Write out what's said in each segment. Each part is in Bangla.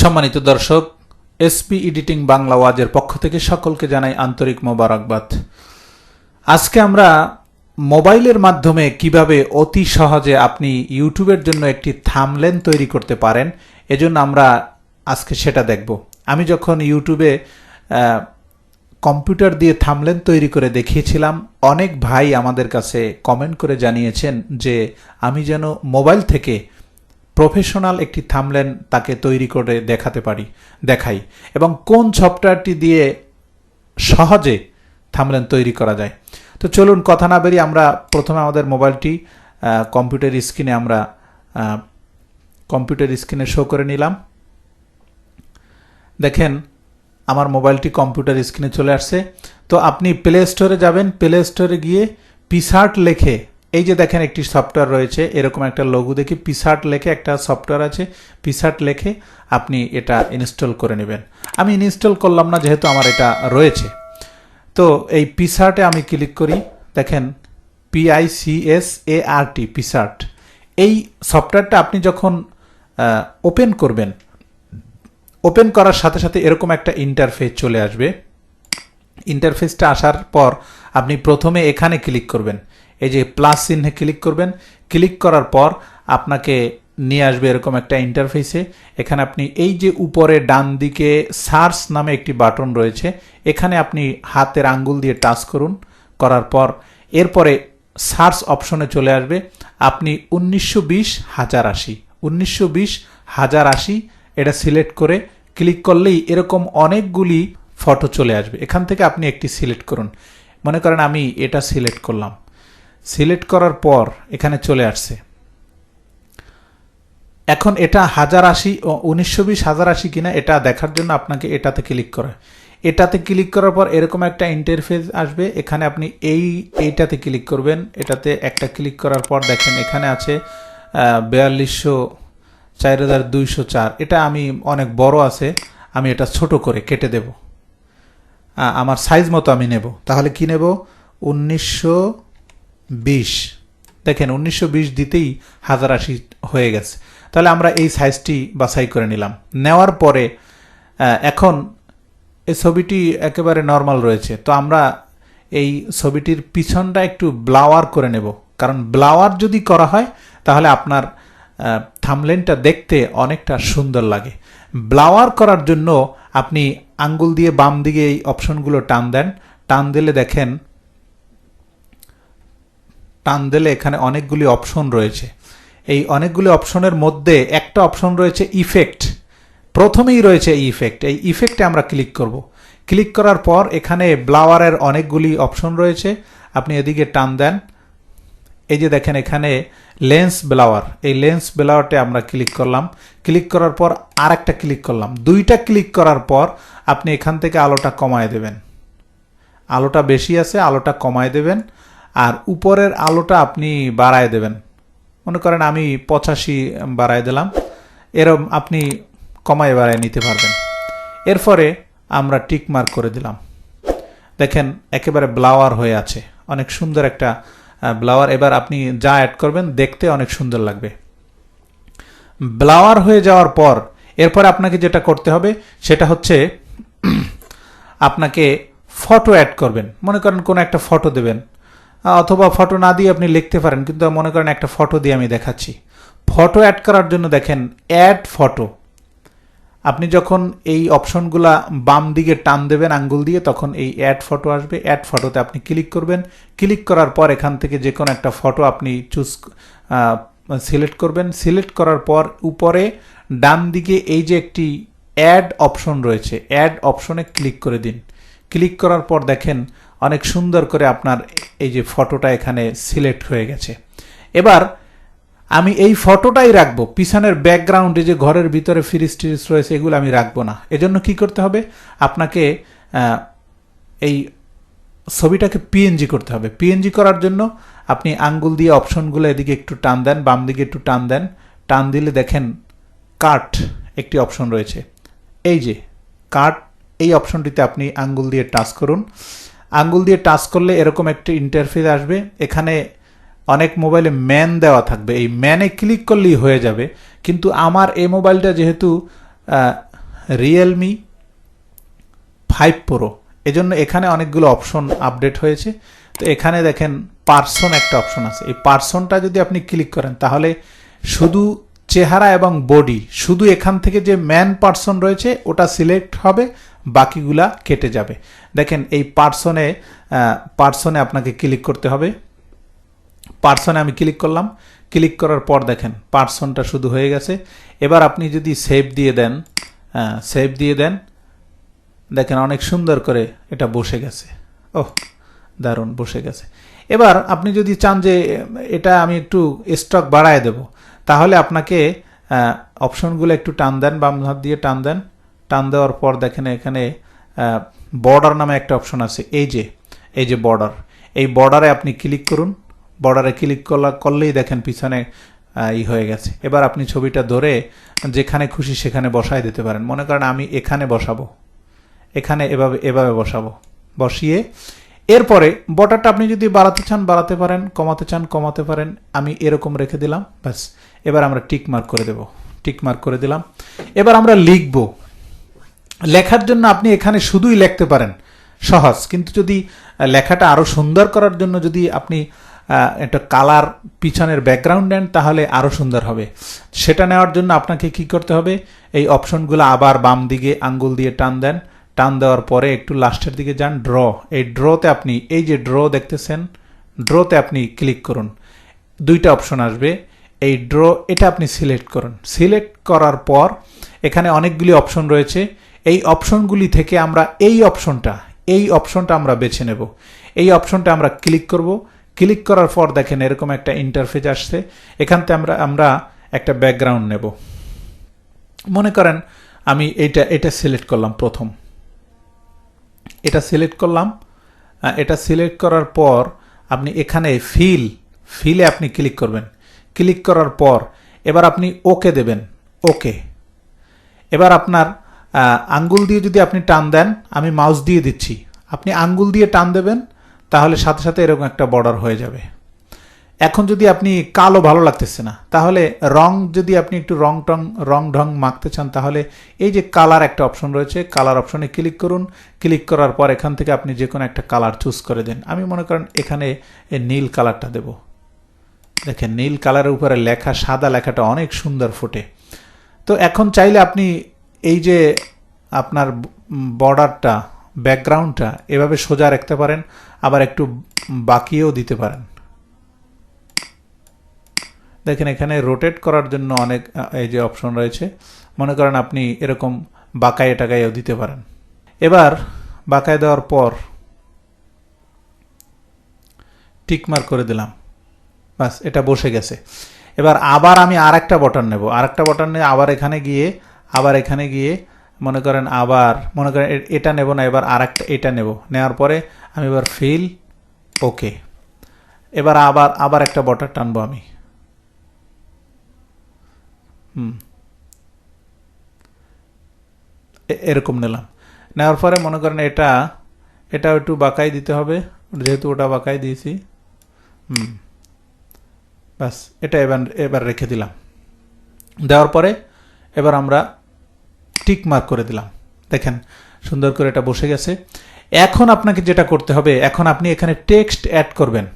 সম্মানিত দর্শক, এসপি এডিটিং বাংলা ওয়াজের পক্ষ থেকে সকলকে জানাই আন্তরিক মোবারকবাদ। আজকে আমরা মোবাইলের মাধ্যমে কিভাবে অতি সহজে আপনি ইউটিউবের জন্য একটি থাম্বনেল তৈরি করতে পারেন, এজন্য আমরা আজকে সেটা দেখব। আমি যখন ইউটিউবে কম্পিউটার দিয়ে থাম্বনেল তৈরি করে দেখিয়েছিলাম, অনেক ভাই আমাদের কাছে কমেন্ট করে জানিয়েছেন যে আমি যেন মোবাইল থেকে প্রফেশনাল একটি থাম্বনেল তাকে তৈরি করে দেখাই এবং কোন সফটওয়্যারটি দিয়ে সহজে থাম্বনেল তৈরি করা যায়। তো চলুন কথা না বেরিয়ে আমরা প্রথমে আমাদের মোবাইলটি কম্পিউটার স্ক্রিনে শো করে নিলাম। দেখেন আমার মোবাইলটি কম্পিউটার স্ক্রিনে চলে আসছে। তো আপনি প্লে স্টোরে যাবেন, প্লে স্টোরে গিয়ে পিসার্ট লেখে, এই যে দেখেন একটি সফটওয়্যার রয়েছে, এরকম একটা লোগো দেখি পিসার্ট লেখে একটা সফটওয়্যার আছে, পিসার্ট লেখে আপনি এটা ইনস্টল করে নেবেন। আমি ইনস্টল করলাম না যেহেতু আমার এটা রয়েছে। তো এই পিসার্টে আমি ক্লিক করি, দেখেন PICSART পিসার্ট। এই সফটওয়্যারটা আপনি যখন ওপেন করবেন, ওপেন করার সাথে সাথে এরকম একটা ইন্টারফেস চলে আসবে। ইন্টারফেসটা আসার পর আপনি প্রথমে এখানে ক্লিক করবেন, এই যে প্লাস চিহ্নে ক্লিক করবেন। ক্লিক করার পর আপনাকে নিয়ে আসবে এরকম একটা ইন্টারফেসে। এখানে আপনি এই যে উপরে ডান দিকে সার্চ নামে একটি বাটন রয়েছে, এখানে আপনি হাতের আঙ্গুল দিয়ে টাচ করুন। করার পর এরপরে সার্চ অপশনে চলে আসবে। আপনি 1920 এটা সিলেক্ট করে ক্লিক করলেই এরকম অনেকগুলি ফটো চলে আসবে। এখান থেকে আপনি একটি সিলেক্ট করুন। মনে করেন আমি এটা সিলেক্ট করলাম। সিলেক্ট করার পর এখানে চলে আসছে। এখন এটা 1920 কিনা এটা দেখার জন্য আপনাকে এটাতে ক্লিক করে, এটাতে ক্লিক করার পর এরকম একটা ইন্টারফেস আসবে। এখানে আপনি এইটাতে ক্লিক করবেন। এটাতে একটা ক্লিক করার পর দেখেন এখানে আছে 4204। এটা আমি অনেক বড় আছে, আমি এটা ছোট করে কেটে দেব, আমার সাইজ মতো আমি নেব। তাহলে কি নেব? 1920। দেখেন 1920 দিতেই 1080 হয়ে গেছে। তাহলে আমরা এই সাইজটি বাছাই করে নিলাম। নেওয়ার পরে এখন এই ছবিটি একেবারে নর্মাল রয়েছে। তো আমরা এই ছবিটির পিছনটা একটু ব্লাওয়ার করে নেব, কারণ ব্লাওয়ার যদি করা হয় তাহলে আপনার থাম্বনেলটা দেখতে অনেকটা সুন্দর লাগে। ব্লাওয়ার করার জন্য আপনি আঙ্গুল দিয়ে বাম দিকে এই অপশনগুলো টান দেন। টান দিলে দেখেন, টান দিলে এখানে অনেকগুলি অপশন রয়েছে। এই অনেকগুলি অপশনের মধ্যে একটা অপশন রয়েছে ইফেক্ট। প্রথমেই রয়েছে ইফেক্ট। এই ইফেক্টে আমরা ক্লিক করব। ক্লিক করার পর এখানে ব্লাওয়ারের অনেকগুলি অপশন রয়েছে, আপনি এদিকে টান দেন। এই যে দেখেন এখানে লেন্স ব্লাওয়ার, এই লেন্স ব্লাওয়ারটে আমরা ক্লিক করলাম। ক্লিক করার পর আর একটা ক্লিক করলাম। দুইটা ক্লিক করার পর আপনি এখান থেকে আলোটা কমায় দেবেন। আলোটা বেশি আছে, আলোটা কমায় দেবেন। আর উপরের আলোটা আপনি বাড়ায় দেবেন। মনে করেন আমি 85 বাড়ায় দিলাম। এরকম আপনি কমায় বাড়ায় নিতে পারবেন। এরপরে আমরা টিক মার্ক করে দিলাম। দেখেন একেবারে ব্লাওয়ার হয়ে আছে, অনেক সুন্দর একটা ব্লাওয়ার। এবার আপনি যা অ্যাড করবেন দেখতে অনেক সুন্দর লাগবে। ব্লাওয়ার হয়ে যাওয়ার পর এরপর আপনাকে যেটা করতে হবে সেটা হচ্ছে আপনাকে ফটো অ্যাড করবেন। মনে করেন কোনো একটা ফটো দেবেন, অথবা ফটো না দিয়ে আপনি লিখতে পারেন, কিন্তু মনে করেন একটা ফটো দিয়ে আমি দেখাচ্ছি। ফটো অ্যাড করার জন্য দেখেন অ্যাড ফটো। আপনি যখন এই অপশনগুলা বাম দিকে টান দেবেন আঙ্গুল দিয়ে, তখন এই অ্যাড ফটো আসবে। অ্যাড ফটোতে আপনি ক্লিক করবেন। ক্লিক করার পর এখান থেকে যে কোনো একটা ফটো আপনি সিলেক্ট করবেন। সিলেক্ট করার পর উপরে ডান দিকে এই যে একটি অ্যাড অপশন রয়েছে, অ্যাড অপশনে ক্লিক করে দিন। ক্লিক করার পর দেখেন অনেক সুন্দর করে আপনার এই যে ফটোটা এখানে সিলেক্ট হয়ে গেছে। এবার আমি এই ফটোটাই রাখবো, পিছনের ব্যাকগ্রাউন্ডে যে ঘরের ভিতরে ফ্রিজ ট্রিজ রয়েছে এগুলো আমি রাখবো না। এজন্য কি করতে হবে? আপনাকে এই ছবিটাকে পিএনজি করতে হবে। পিএনজি করার জন্য আপনি আঙ্গুল দিয়ে অপশনগুলো এদিকে একটু টান দেন, বাম দিকে একটু টান দেন। টান দিলে দেখেন কাট একটি অপশন রয়েছে, এই যে কাট, এই অপশনটিতে আপনি আঙ্গুল দিয়ে টাচ করুন। আঙ্গুল দিয়ে টাচ করলে এরকম একটি ইন্টারফেস আসবে। এখানে অনেক মোবাইলে ম্যান দেওয়া থাকবে, এই ম্যানে ক্লিক করলেই হয়ে যাবে। কিন্তু আমার এই মোবাইলটা যেহেতু রিয়েলমি 5 প্রো। এজন্য এখানে অনেকগুলো অপশন আপডেট হয়েছে। তো এখানে দেখেন পার্সন একটা অপশন আছে, এই পার্সনটা যদি আপনি ক্লিক করেন তাহলে শুধু চেহারা এবং বডি, শুধু এখান থেকে যে ম্যান পার্সন রয়েছে ওটা সিলেক্ট হবে, বাকিগুলা কেটে যাবে। দেখেন এই পার্সনে আপনাকে ক্লিক করতে হবে। পার্সনে আমি ক্লিক করলাম, ক্লিক করার পর দেখেন পার্সনটা শুধু হয়ে গেছে। এবার আপনি যদি সেভ দিয়ে দেন, দেখেন অনেক সুন্দর করে এটা বসে গেছে। ওহ, দারুণ বসে গেছে। এবার আপনি যদি চান যে এটা আমি একটু স্টক বাড়ায় দেব, তাহলে আপনাকে অপশনগুলো একটু টান দেন, বাম হাত দিয়ে টান দেন। টান দেওয়ার পর দেখেন এখানে বর্ডার নামে একটা অপশন আছে, এই যে বর্ডার, এই বর্ডারে আপনি ক্লিক করুন। বর্ডারে ক্লিক করলেই দেখেন পিছনে হয়ে গেছে। এবার আপনি ছবিটা ধরে যেখানে খুশি সেখানে বসায় দিতে পারেন। মনে করেন আমি এখানে বসাবো, এখানে এভাবে বসাবো, বসিয়ে এরপরে বর্ডারটা আপনি যদি বাড়াতে চান বাড়াতে পারেন, কমাতে চান কমাতে পারেন। আমি এরকম রেখে দিলাম, ব্যাস। এবার আমরা টিক মার্ক করে দেব, টিক মার্ক করে দিলাম। এবার আমরা লিখব। লেখার জন্য আপনি এখানে শুধুই লিখতে পারেন, সহজ। কিন্তু যদি লেখাটা আরো সুন্দর করার জন্য যদি আপনি একটা কালার পিছনের ব্যাকগ্রাউন্ড নেন তাহলে আরো সুন্দর হবে। সেটা নেওয়ার জন্য আপনাকে কি করতে হবে, এই অপশনগুলো আবার বাম দিকে আঙ্গুল দিয়ে টান দেন। টান দেওয়ার পরে একটু লাস্টের দিকে যান, ড্র। এই ড্রতে আপনি এই যে ড্র দেখতেছেন, ড্রতে আপনি ক্লিক করুন। দুইটা অপশন আসবে, এই ড্র এটা আপনি সিলেক্ট করুন। সিলেক্ট করার পর এখানে অনেকগুলি অপশন রয়েছে। এই অপশনগুলি থেকে আমরা এই অপশনটা আমরা বেছে নেব। এই অপশনটা আমরা ক্লিক করব। ক্লিক করার পর দেখেন এরকম একটা ইন্টারফেস আসছে। এখান থেকে আমরা একটা ব্যাকগ্রাউন্ড নেব। মনে করেন আমি এটা সিলেক্ট করলাম প্রথম, এটা সিলেক্ট করলাম। এটা সিলেক্ট করার পর আপনি এখানে ফিলে আপনি ক্লিক করবেন। ক্লিক করার পর এবার আপনি ওকে দেবেন, ওকে। এবার আপনার আঙ্গুল দিয়ে যদি আপনি টান দেন, আমি মাউস দিয়ে দিচ্ছি, আপনি আঙ্গুল দিয়ে টান দেবেন, তাহলে সাথে সাথে এরকম একটা বর্ডার হয়ে যাবে। এখন যদি আপনি কালো ভালো লাগতেছে না, তাহলে যদি আপনি একটু রং ঢং মাখতে চান, তাহলে এই যে কালার একটা অপশন রয়েছে, কালার অপশনে ক্লিক করুন। ক্লিক করার পর এখান থেকে আপনি যে কোনো একটা কালার চুজ করে দেন। আমি মনে করেন এখানে এই নীল কালারটা দেব। দেখেন নীল কালারের উপরে লেখা, সাদা লেখাটা অনেক সুন্দর ফোটে। তো এখন চাইলে আপনি এই যে আপনার বর্ডারটা, ব্যাকগ্রাউন্ডটা এভাবে সোজা রাখতে পারেন, আবার একটু বাঁকিয়েও দিতে পারেন। দেখেন এখানে রোটেট করার জন্য অনেক এই যে অপশন রয়েছে। মনে করেন আপনি এরকম বাঁকায়ে টাকাইয়েও দিতে পারেন। এবার বাঁকায় দেওয়ার পর টিক মার্ক করে দিলাম, বাস, এটা বসে গেছে। এবার আবার আমি আরেকটা বাটন নেব, আরেকটা বাটন নিয়ে আবার এখানে গিয়ে মনে করেন এটা নেব না, এবার আরেকটা এটা নেব। নেওয়ার পরে আমি এবার ফিল, ওকে। এবার আবার একটা বাটন টানবো আমি, এরকম নিলাম। নেওয়ার পরে মনে করেন এটা একটু বাঁকাই দিতে হবে, যেহেতু ওটা বাঁকাই দিয়েছি। বাস, এটা এবার রেখে দিলাম। দেওয়ার পরে এবার আমরা টিক মার্ক করে দিলাম। দেখেন সুন্দর করে এটা বসে গেছে। এখন আপনাকে যেটা করতে হবে, এখন আপনি এখানে টেক্সট অ্যাড করবেন।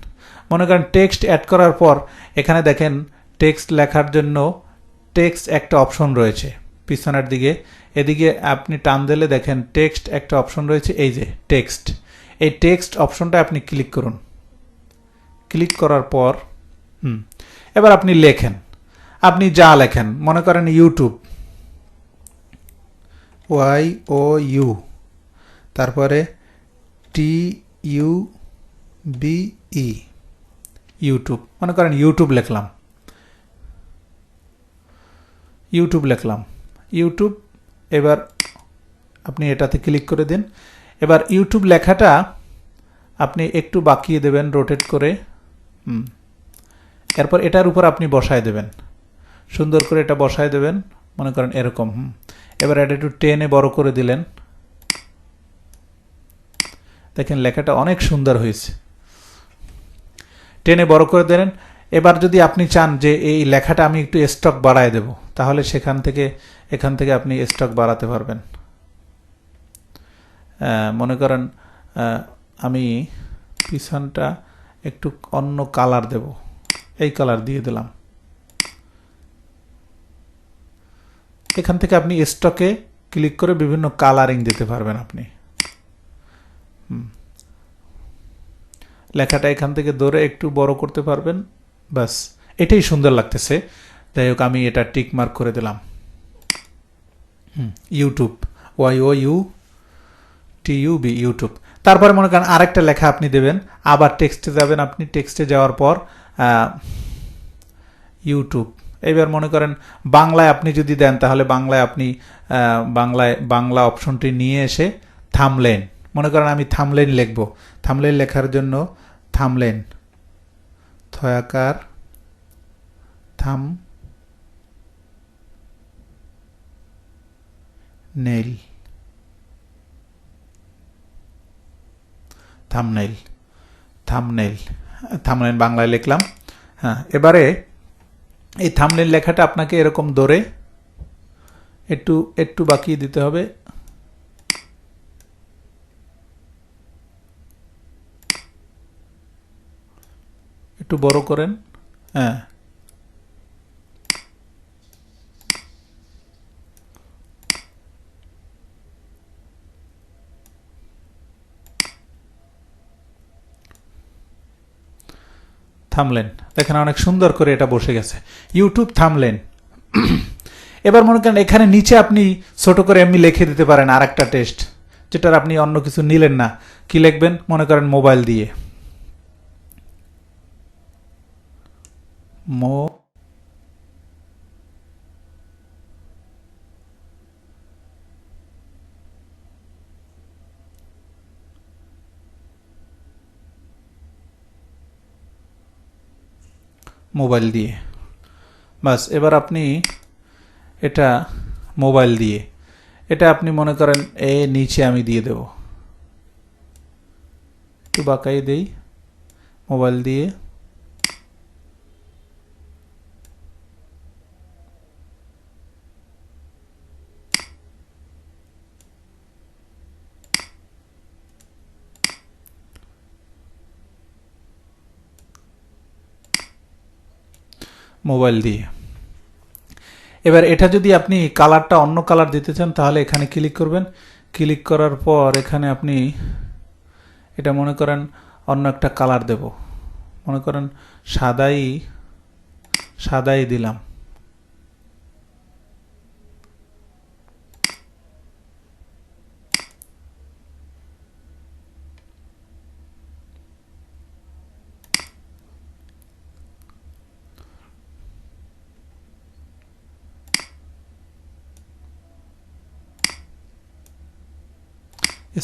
মনে করেন টেক্সট অ্যাড করার পর এখানে দেখেন টেক্সট লেখার জন্য টেক্সট একটা অপশন রয়েছে পিছনের দিকে। এদিকে আপনি টান দিলে দেখেন টেক্সট একটা অপশন রয়েছে, এই যে টেক্সট। এই টেক্সট অপশনটা আপনি ক্লিক করুন। ক্লিক করার পর এবার আপনি লেখেন, আপনি যা লেখেন। মনে করেন ইউটিউব, YOU, তারপরে TUBE, ইউটিউব। মনে করেন ইউটিউব লিখলাম, ইউটিউব। এবার আপনি এটাতে ক্লিক করে দিন। এবার ইউটিউব লেখাটা আপনি একটু বাঁকিয়ে দেবেন রোটেট করে। এরপর এটার উপর আপনি বসায় দেবেন, সুন্দর করে এটা বসায় দেবেন। মনে করেন এরকম। এবার এটা একটু টেনে বড় করে দিলেন। দেখেন লেখাটা অনেক সুন্দর হয়েছে। টেনে বড় করে দিলেন। এবার যদি আপনি চান যে এই লেখাটা আমি একটু স্টক বাড়ায় দেব, তাহলে এখান থেকে আপনি স্টক বাড়াতে পারবেন। মনে করেন আমি পিছনটা একটু অন্য কালার দেব, এই কালার দিয়ে দিলাম। এখান থেকে আপনি স্টকে ক্লিক করে বিভিন্ন কালারিং দিতে পারবেন। আপনি লেখাটা এখান থেকে ধরে একটু বড় করতে পারবেন। বাস, এটাই সুন্দর লাগতেছে। যাই হোক, আমি এটা টিক মার্ক করে দিলাম। YouTube, YOUTUB, YouTube. তারপরে মনে করেন আরেকটা লেখা আপনি দেবেন, আবার টেক্সটে যাবেন। আপনি টেক্সটে যাওয়ার পর ইউটিউব, এবার মনে করেন বাংলায় আপনি যদি দেন তাহলে বাংলায় আপনি বাংলা অপশনটি নিয়ে এসে থামলেন। মনে করেন আমি থামলেন লিখব। থামলেন লেখার জন্য থামলেন, থয়াকার থাম নেইল, থামনেইল, থামনেইল, থামনেইল বাংলায় লিখলাম। হ্যাঁ, এবারে এই থামনেইল লেখাটা আপনাকে এরকম ধরে একটু বাকিয়ে দিতে হবে। একটু বড় করেন। হ্যাঁ, থামলেন, দেখেন অনেক সুন্দর করে এটা বসে গেছে। ইউটিউব থামলেন। এবার মনে করেন এখানে নিচে আপনি ছোট করে এমনি লিখে দিতে পারেন আর একটা টেক্সট, যেটার আপনি অন্য কিছু নিলেন না। কি লিখবেন? মনে করেন মোবাইল দিয়ে, মোবাইল দিয়ে। বাস, এবার আপনি এটা মোবাইল দিয়ে, এটা আপনি মনে করেন নিচে আমি দিয়ে দেব, একটু বাঁকাই দেই, মোবাইল দিয়ে। মোবাইল দিয়ে। এবার এটা যদি আপনি কালারটা অন্য কালার দিতে চান তাহলে এখানে ক্লিক করবেন। ক্লিক করার পর এখানে আপনি এটা মনে করেন অন্য একটা কালার দেব, মনে করেন সাদাই দিলাম।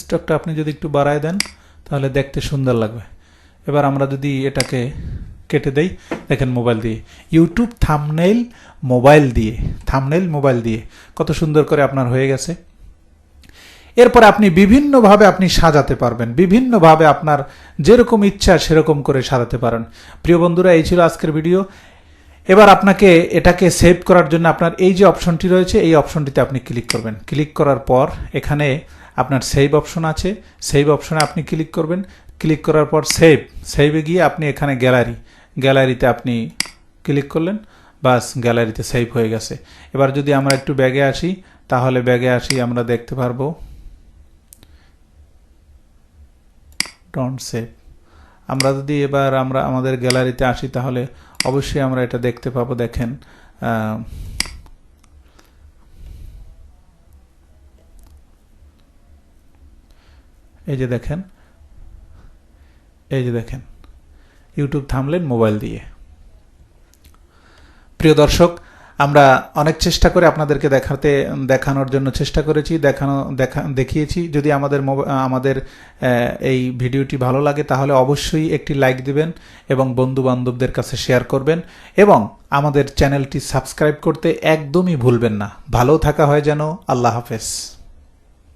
স্টকটা আপনি যদি একটু বাড়ায় দেন তাহলে দেখতে সুন্দর লাগবে। এবার আমরা যদি এটাকে কেটে দেই, দেখেন মোবাইল দিয়ে, ইউটিউব থাম্বনেইল মোবাইল দিয়ে, থাম্বনেইল মোবাইল দিয়ে কত সুন্দর করে আপনার হয়ে গেছে। এরপর আপনি বিভিন্নভাবে আপনি সাজাতে পারবেন, বিভিন্নভাবে আপনার যেরকম ইচ্ছা সেরকম করে সাজাতে পারেন। প্রিয় বন্ধুরা, এই ছিল আজকের ভিডিও। এবার আপনাকে এটাকে সেভ করার জন্য আপনার এই যে অপশনটি রয়েছে এই অপশনটিতে আপনি ক্লিক করবেন। ক্লিক করার পর এখানে আপনার সেভ অপশন আছে, সেভ অপশনে আপনি ক্লিক করবেন। ক্লিক করার পর সেভে গিয়ে আপনি এখানে গ্যালারিতে আপনি ক্লিক করলেন, বাস গ্যালারিতে সেভ হয়ে গেছে। এবার যদি আমরা একটু ব্যাগে আসি তাহলে আমরা দেখতে পারবো ডন্ট সেভ। আমরা যদি এবার আমাদের গ্যালারিতে আসি তাহলে অবশ্যই আমরা এটা দেখতে পাবো। দেখেন এই যে দেখেন ইউটিউব থামলেন মোবাইল দিয়ে। প্রিয় দর্শক, আমরা অনেক চেষ্টা করে আপনাদেরকে দেখানোর জন্য চেষ্টা করেছি, দেখিয়েছি। যদি আমাদের এই ভিডিওটি ভালো লাগে তাহলে অবশ্যই একটি লাইক দিবেন এবং বন্ধু বান্ধবদের কাছে শেয়ার করবেন এবং আমাদের চ্যানেলটি সাবস্ক্রাইব করতে একদমই ভুলবেন না। ভালো থাকা হয় যেন। আল্লাহ হাফেজ।